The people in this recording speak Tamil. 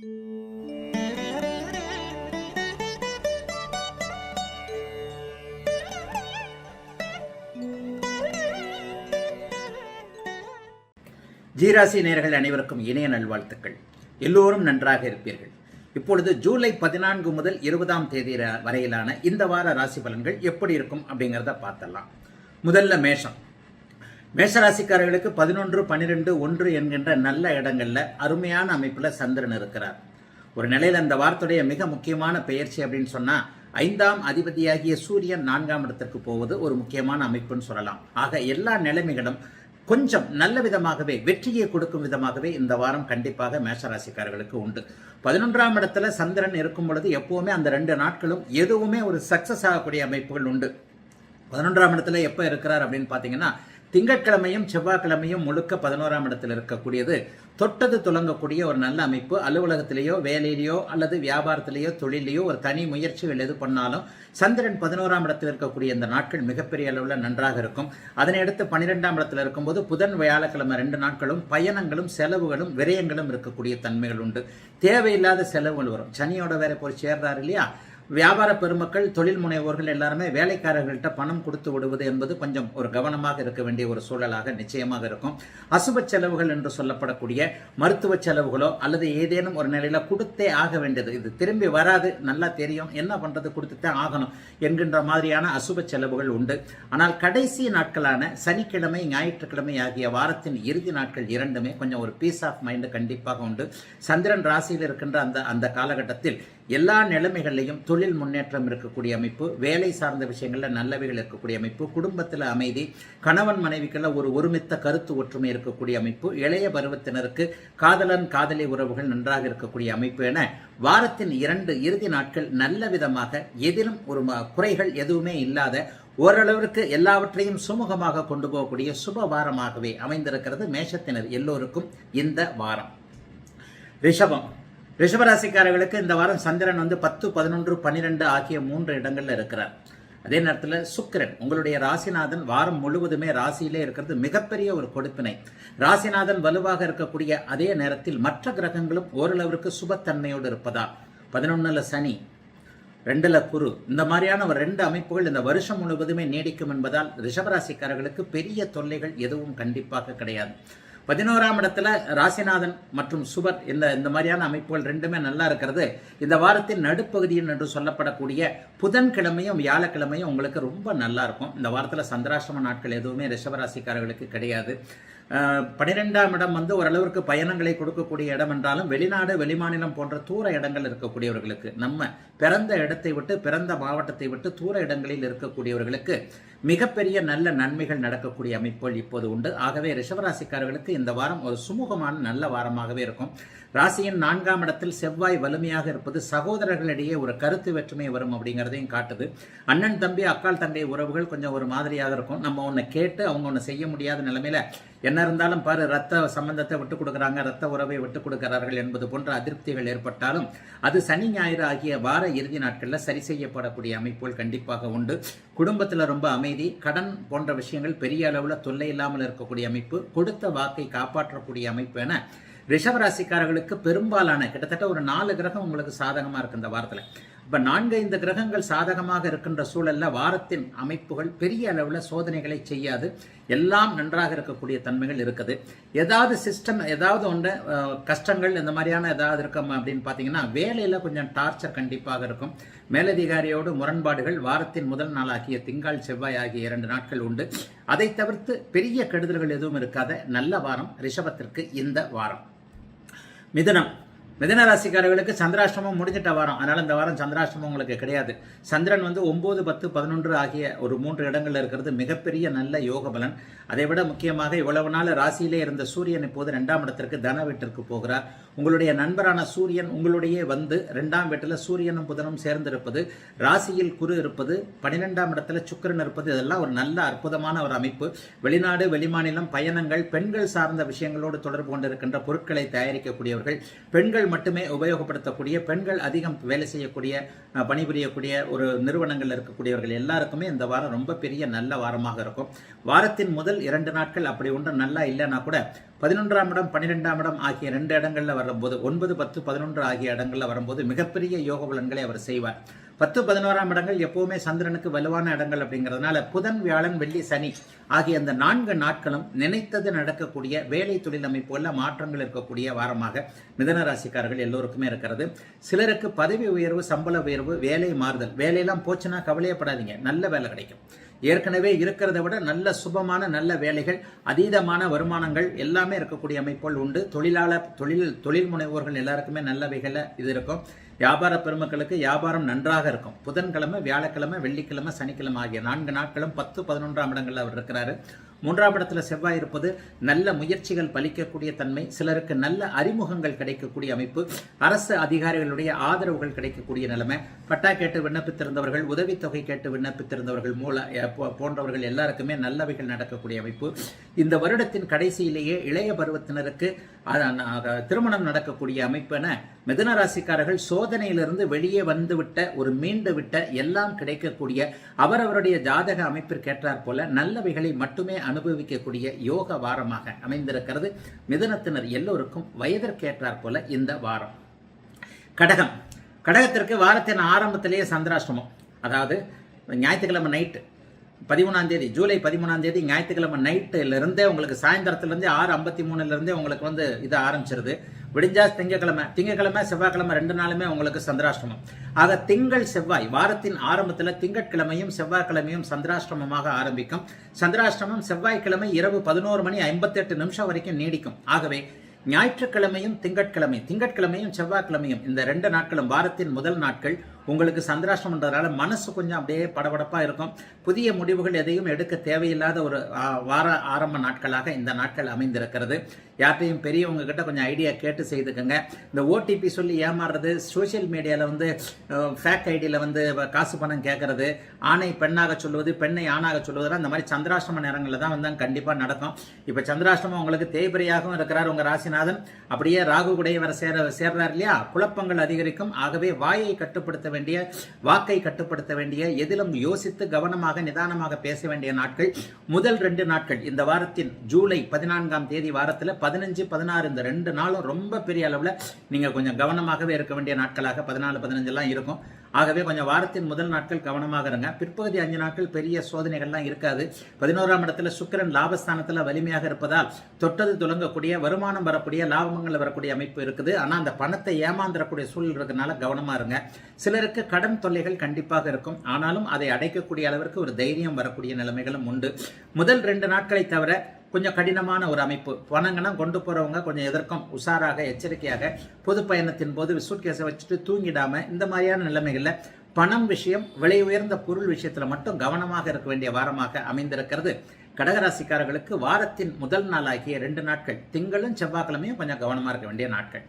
ஜீராசி நேயர்கள் அனைவருக்கும் இணைய நல்வாழ்த்துக்கள். எல்லோரும் நன்றாக இருப்பீர்கள். இப்பொழுது ஜூலை 14 முதல் 20ஆம் தேதி வரையிலான இந்த வார ராசி பலன்கள் எப்படி இருக்கும் அப்படிங்கிறத பார்த்தலாம். முதல்ல மேஷம். மேஷராசிக்காரர்களுக்கு 11, 12, 1 என்கின்ற நல்ல இடங்கள்ல அருமையான அமைப்புல சந்திரன் இருக்கிறார். ஒரு நிலையில அந்த வாரத்துடைய மிக முக்கியமான பெயர்ச்சி அப்படின்னு சொன்னா 5ஆம் அதிபதியாகிய சூரியன் 4ஆம் இடத்திற்கு போவது ஒரு முக்கியமான அமைப்புன்னு சொல்லலாம். ஆக எல்லா நிலைமைகளும் கொஞ்சம் நல்ல விதமாகவே வெற்றியை கொடுக்கும் விதமாகவே இந்த வாரம் கண்டிப்பாக மேஷராசிக்காரர்களுக்கு உண்டு. 11ஆம் இடத்துல சந்திரன் இருக்கும் பொழுது எப்பவுமே அந்த 2 நாட்களும் எதுவுமே ஒரு சக்சஸ் ஆகக்கூடிய அமைப்புகள் உண்டு. 11ஆம் இடத்துல எப்ப இருக்கிறார் அப்படின்னு பாத்தீங்கன்னா திங்கட்கிழமையும் செவ்வாய்க்கிழமையும் முழுக்க 11ஆம் இடத்தில் இருக்கக்கூடியது தொட்டது துலங்கக்கூடிய ஒரு நல்ல அமைப்பு. அலுவலகத்திலேயோ வேலையிலேயோ அல்லது வியாபாரத்திலேயோ தொழிலையோ ஒரு தனி முயற்சிகள் எது பண்ணாலும் சந்திரன் 11ஆம் இடத்தில் இருக்கக்கூடிய இந்த நாட்கள் மிகப்பெரிய அளவில் நன்றாக இருக்கும். அதனை அடுத்து 12ஆம் இடத்தில் இருக்கும்போது புதன் வியாழக்கிழமை 2 நாட்களும் பயணங்களும் செலவுகளும் விரயங்களும் இருக்கக்கூடிய தன்மைகள் உண்டு. தேவையில்லாத செலவுகள் வரும். சனியோட வேற போய் சேர்றாரு இல்லையா. வியாபார பெருமக்கள் தொழில் முனைவோர்கள் எல்லாருமே வேலைக்காரர்கள்ட்ட பணம் கொடுத்து விடுவது என்பது கொஞ்சம் ஒரு கவனமாக இருக்க வேண்டிய ஒரு சூழலாக நிச்சயமாக இருக்கும். அசுப செலவுகள் என்று சொல்லப்படக்கூடிய மருத்துவ செலவுகளோ அல்லது ஏதேனும் ஒரு நிலையில கொடுத்தே ஆக வேண்டியது, இது திரும்பி வராது, நல்லா தெரியும், என்ன பண்றது, கொடுத்துத்தான் ஆகணும் என்கின்ற மாதிரியான அசுப செலவுகள் உண்டு. ஆனால் கடைசி நாட்களான சனிக்கிழமை ஞாயிற்றுக்கிழமை ஆகிய வாரத்தின் இறுதி நாட்கள் இரண்டுமே கொஞ்சம் ஒரு பீஸ் ஆஃப் மைண்ட் கண்டிப்பாக உண்டு. சந்திரன் ராசியில் இருக்கின்ற அந்த காலகட்டத்தில் எல்லா நிலைமைகளிலையும் தொழில் முன்னேற்றம் இருக்கக்கூடிய அமைப்பு, வேலை சார்ந்த விஷயங்கள்ல நல்லவைகள் இருக்கக்கூடிய அமைப்பு, குடும்பத்தில் அமைதி, கணவன் மனைவிக்குள்ள ஒரு ஒருமித்த கருத்து ஒற்றுமை இருக்கக்கூடிய அமைப்பு, இளைய பருவத்தினருக்கு காதலன் காதலி உறவுகள் நன்றாக இருக்கக்கூடிய அமைப்பு என வாரத்தின் 2 இறுதி நாட்கள் நல்ல விதமாக எதிலும் ஒரு குறைகள் எதுவுமே இல்லாத ஓரளவிற்கு எல்லாவற்றையும் சுமூகமாக கொண்டு போகக்கூடிய சுப வாரமாகவே அமைந்திருக்கிறது மேஷத்தினர் எல்லோருக்கும் இந்த வாரம். ரிஷபம். ரிஷபராசிக்காரர்களுக்கு இந்த வாரம் சந்திரன் 10, 11, 12 ஆகிய 3 இடங்கள்ல இருக்கிறார். அதே நேரத்தில் சுக்கிரன் உங்களுடைய ராசிநாதன் வாரம் முழுவதுமே ராசியிலே இருக்கிறது மிகப்பெரிய ஒரு கொடுப்பினை. ராசிநாதன் வலுவாக இருக்கக்கூடிய அதே நேரத்தில் மற்ற கிரகங்களும் ஓரளவிற்கு சுபத்தன்மையோடு இருப்பதால் 11ல சனி, 2ல குரு, இந்த மாதிரியான ஒரு 2 அமைப்புகள் இந்த வருஷம் முழுவதுமே நீடிக்கும் என்பதால் ரிஷபராசிக்காரர்களுக்கு பெரிய தொல்லைகள் எதுவும் கண்டிப்பாக கிடையாது. 11ஆம் இடத்துல ராசிநாதன் மற்றும் சுபர் இந்த மாதிரியான அமைப்புகள் ரெண்டுமே நல்லா இருக்கிறது. இந்த வாரத்தின் நடுப்பகுதியில் என்று சொல்லப்படக்கூடிய புதன்கிழமையும் வியாழக்கிழமையும் உங்களுக்கு ரொம்ப நல்லா இருக்கும். இந்த வாரத்தில் சந்திராஷ்டம நாட்கள் எதுவுமே ரிஷபராசிக்காரர்களுக்கு கிடையாது. 12ஆம் இடம் ஓரளவிற்கு பயணங்களை கொடுக்கக்கூடிய இடம் என்றாலும் வெளிநாடு வெளிமாநிலம் போன்ற தூர இடங்கள் இருக்கக்கூடியவர்களுக்கு, நம்ம பிறந்த இடத்தை விட்டு பிறந்த மாவட்டத்தை விட்டு தூர இடங்களில் இருக்கக்கூடியவர்களுக்கு மிகப்பெரிய நல்ல நன்மைகள் நடக்கக்கூடிய அமைப்புகள் இப்போது உண்டு. ஆகவே ரிஷபராசிக்காரர்களுக்கு இந்த வாரம் ஒரு சுமூகமான நல்ல வாரமாகவே இருக்கும். ராசியின் 4ஆம் இடத்தில் செவ்வாய் வலிமையாக இருப்பது சகோதரர்களிடையே ஒரு கருத்து வேற்றுமை வரும் அப்படிங்கிறதையும் காட்டுது. அண்ணன் தம்பி அக்கால் தங்கை உறவுகள் கொஞ்சம் ஒரு மாதிரியாக இருக்கும். நம்ம ஒன்று கேட்டு அவங்க ஒன்று செய்ய முடியாத நிலைமையில என்ன இருந்தாலும் பாரு ரத்த சம்பந்தத்தை விட்டுக் கொடுக்குறாங்க, ரத்த உறவை விட்டுக் கொடுக்கிறார்கள் என்பது போன்ற அதிருப்திகள் ஏற்பட்டாலும் அது சனி ஞாயிறு ஆகிய வார இறுதி நாட்களில் சரி செய்யப்படக்கூடிய அமைப்புகள் கண்டிப்பாக உண்டு. குடும்பத்தில் ரொம்ப அமைதி, கடன் போன்ற விஷயங்கள் பெரிய அளவில் தொல்லை இல்லாமல் இருக்கக்கூடிய அமைப்பு, கொடுத்த வாக்கை காப்பாற்றக்கூடிய அமைப்பு என ரிஷபராசிக்காரர்களுக்கு பெரும்பாலான கிட்டத்தட்ட ஒரு 4 கிரகம் உங்களுக்கு சாதகமாக இருக்கு இந்த வாரத்தில். இப்போ 4-5 கிரகங்கள் சாதகமாக இருக்கின்ற சூழல்ல வாரத்தின் அமைப்புகள் பெரிய அளவில் சோதனைகளை செய்யாது, எல்லாம் நன்றாக இருக்கக்கூடிய தன்மைகள் இருக்குது. ஏதாவது சிஸ்டம் ஏதாவது ஒன்று கஷ்டங்கள் இந்த மாதிரியான ஏதாவது இருக்கும் அப்படின்னு பார்த்தீங்கன்னா வேலையில் கொஞ்சம் டார்ச்சர் கண்டிப்பாக இருக்கும். மேலதிகாரியோடு முரண்பாடுகள் வாரத்தின் முதல் நாள் ஆகிய திங்கள் செவ்வாய் ஆகிய 2 நாட்கள் உண்டு. அதை தவிர்த்து பெரிய கெடுதல்கள் எதுவும் இருக்காத நல்ல வாரம் ரிஷபத்திற்கு இந்த வாரம். மிதுனம். மிதுன ராசிக்காரர்களுக்கு சந்திராஷ்டமம் முடிஞ்சிட்ட வாரம், அதனால இந்த வாரம் சந்திராஷ்டமம் உங்களுக்கு கிடையாது. சந்திரன் 9, 10, 11 ஆகிய ஒரு 3 இடங்கள்ல இருக்கிறது மிகப்பெரிய நல்ல யோக பலன். அதை விட முக்கியமாக இவ்வளவு நாள் ராசியிலே இருந்த சூரியன் இப்போது 2ஆம் இடத்திற்கு தன வீட்டிற்கு போகிறார். உங்களுடைய நண்பரான சூரியன் உங்களுடைய 2ஆம் வீட்டில் சூரியனும் புதனும் சேர்ந்திருப்பது, ராசியில் குரு இருப்பது, 12ஆம் இடத்துல சுக்கிரன் இருப்பது, இதெல்லாம் ஒரு நல்ல அற்புதமான ஒரு அமைப்பு. வெளிநாடு வெளிமாநிலம் பயணங்கள், பெண்கள் சார்ந்த விஷயங்களோடு தொடர்பு கொண்டிருக்கின்ற பொருட்களை தயாரிக்கக்கூடியவர்கள், பெண்கள் மட்டுமே உபயோகப்படுத்தக்கூடிய, பெண்கள் அதிகம் வேலை செய்யக்கூடிய பணிபுரியக்கூடிய ஒரு நிறுவனங்கள் இருக்கக்கூடியவர்கள் எல்லாருக்குமே இந்த வாரம் ரொம்ப பெரிய நல்ல வாரமாக இருக்கும். வாரத்தின் முதல் 2 நாட்கள் அப்படி ஒன்று நல்லா இல்லைன்னா கூட 11ஆம் இடம் 12ஆம் இடம் ஆகிய 2 இடங்கள்ல வரும்போது 9, 10, 11 ஆகிய இடங்கள்ல வரும்போது மிகப்பெரிய யோக பலன்களை அவர் செய்வார். 10, 11ஆம் இடங்கள் எப்பவுமே சந்திரனுக்கு வலுவான இடங்கள் அப்படிங்கிறதுனால புதன், வியாழன், வெள்ளி, சனி ஆகிய அந்த 4 நாட்களும் நினைத்தது நடக்கக்கூடிய வேலை தொழில் அமைப்புள்ள மாற்றங்கள் இருக்கக்கூடிய வாரமாக மிதுன ராசிக்காரர்கள் எல்லோருக்குமே இருக்கிறது. சிலருக்கு பதவி உயர்வு, சம்பள உயர்வு, வேலை மாறுதல், வேலையெல்லாம் போச்சுன்னா கவலையப்படாதீங்க, நல்ல வேலை கிடைக்கும். ஏற்கனவே இருக்கிறத விட நல்ல சுபமான நல்ல வேலைகள், அதீதமான வருமானங்கள் எல்லாமே இருக்கக்கூடிய அமைப்புகள் உண்டு. தொழில் முனைவோர்கள் எல்லாருக்குமே நல்லவைகள் இது இருக்கும். வியாபார பெருமக்களுக்கு வியாபாரம் நன்றாக இருக்கும். புதன்கிழமை, வியாழக்கிழமை, வெள்ளிக்கிழமை, சனிக்கிழமை ஆகிய 4 நாட்களும் 10, 11ஆம் இடங்கள்ல அவர் இருக்கிறாரு. 3ஆம் இடத்துல செவ்வாய் இருப்பது நல்ல முயற்சிகள் பலிக்கக்கூடிய தன்மை, சிலருக்கு நல்ல அறிமுகங்கள் கிடைக்கக்கூடிய அமைப்பு, அரசு அதிகாரிகளுடைய ஆதரவுகள் கிடைக்கக்கூடிய நிலைமை, பட்டா கேட்டு விண்ணப்பித்திருந்தவர்கள், உதவித்தொகை கேட்டு விண்ணப்பித்திருந்தவர்கள் போன்றவர்கள் எல்லாருக்குமே நல்லவைகள் நடக்கக்கூடிய அமைப்பு. இந்த வருடத்தின் கடைசியிலேயே இளைய பருவத்தினருக்கு திருமணம் நடக்கக்கூடிய அமைப்பு என மிதுன ராசிக்காரர்கள் சோதனையிலிருந்து வெளியே வந்துவிட்ட மீண்டு விட்ட எல்லாம் கிடைக்கக்கூடிய அவரவருடைய ஜாதக அமைப்பிற்கேற்றார் போல நல்லவைகளை மட்டுமே அனுபவிக்கக்கூடிய யோக வாரமாக அமைந்திருக்கிறது. மிதுனத்தினர் எல்லோருக்கும் வயதிற்கேற்றார் போல இந்த வாரம். கடகத்திற்கு வாரத்தின் ஆரம்பத்திலேயே சந்திராஷ்டமம், அதாவது ஞாயிற்றுக்கிழமை நைட்டு 13ஆம் தேதி, ஜூலை 13ஆம் தேதி ஞாயிற்றுக்கிழமை நைட்டிலிருந்தே உங்களுக்கு சாயந்தரத்திலிருந்தே 6:53 உங்களுக்கு இது ஆரம்பிச்சிருது. விடிஞ்சா திங்கக்கிழமை செவ்வாய்க்கிழமை 2 நாளுமே உங்களுக்கு சந்திராஷ்டமம். ஆக திங்கள் செவ்வாய் வாரத்தின் ஆரம்பத்தில் திங்கட்கிழமையும் செவ்வாய்க்கிழமையும் சந்திராஷ்டமமாக ஆரம்பிக்கும். சந்திராஷ்டமம் செவ்வாய்க்கிழமை இரவு 11:58 வரைக்கும் நீடிக்கும். ஆகவே ஞாயிற்றுக்கிழமையும் திங்கட்கிழமையும் செவ்வாய்க்கிழமையும் இந்த 2 நாட்களும் வாரத்தின் முதல் நாட்கள் உங்களுக்கு சந்திராஷ்டமன்றதால மனசு கொஞ்சம் அப்படியே படபடப்பா இருக்கும். புதிய முடிவுகள் எதையும் எடுக்க தேவையில்லாத ஒரு வார ஆரம்ப நாட்களாக இந்த நாட்கள் அமைந்திருக்கிறது. யார்ட்டையும் பெரியவங்க கிட்ட கொஞ்சம் ஐடியா கேட்டு செய்துக்கங்க. இந்த ஓடிபி சொல்லி ஏமாறுறது, சோசியல் மீடியாவில் ஃபேக் ஐடியில் காசு பணம் கேட்கறது, ஆணை பெண்ணாக சொல்லுவது, பெண்ணை ஆணாக சொல்லுவதெல்லாம் இந்த மாதிரி சந்திராஷ்டம நேரங்களில் தான் கண்டிப்பாக நடக்கும். இப்போ சந்திராஷ்டமம் உங்களுக்கு தேய்பிரையாகவும் இருக்கிறார் உங்கள் ராசிநாதன், அப்படியே ராகு கூட வர சேர்றார் இல்லையா, குழப்பங்கள் அதிகரிக்கும். ஆகவே வாயை கட்டுப்படுத்த வேண்டிய, வாக்கை கட்டுப்படுத்த வேண்டிய, எதிலும் யோசித்து கவனமாக நிதானமாக பேச வேண்டிய நாட்கள் முதல் 2 நாட்கள். இந்த வாரத்தின் ஜூலை 14ஆம் தேதி வாரத்தில் 15, 16 இந்த 2 நாளும் ரொம்ப பெரிய அளவில் நீங்கள் கொஞ்சம் கவனமாகவே இருக்க வேண்டிய நாட்களாக 14, 15 இருக்கும். ஆகவே கொஞ்சம் வாரத்தின் முதல் நாட்கள் கவனமாக இருங்க. பிற்பகுதி 5 நாட்கள் பெரிய சோதனைகள்லாம் இருக்காது. 11ஆம் இடத்துல சுக்கிரன் லாபஸ்தானத்தில் வலிமையாக இருப்பதால் தொட்டது துலங்கக்கூடிய, வருமானம் வரக்கூடிய, லாபங்கள் வரக்கூடிய அமைப்பு இருக்குது. ஆனால் அந்த பணத்தை ஏமாந்துடக்கூடிய சூழல் இருக்கிறதுனால கவனமாக இருங்க. சிலருக்கு கடன் தொல்லைகள் கண்டிப்பாக இருக்கும். ஆனாலும் அதை அடைக்கக்கூடிய அளவிற்கு ஒரு தைரியம் வரக்கூடிய நிலைமைகளும் உண்டு. முதல் 2 நாட்களை தவிர கொஞ்சம் கடினமான ஒரு அமைப்பு. பணங்கள்லாம் கொண்டு போகிறவங்க கொஞ்சம் எதற்கும் உஷாராக, எச்சரிக்கையாக, பொது பயணத்தின் போது சூட்கேஸை வச்சுட்டு தூங்கிடாமல் இந்த மாதிரியான நிலைமைகளில் பணம் விஷயம், விலை உயர்ந்த பொருள் விஷயத்தில் மட்டும் கவனமாக இருக்க வேண்டிய வாரமாக அமைந்திருக்கிறது. கடகராசிக்காரர்களுக்கு வாரத்தின் முதல் நாளாகிய 2 நாட்கள் திங்களும் செவ்வாய்க்கிழமையும் கொஞ்சம் கவனமாக இருக்க வேண்டிய நாட்கள்.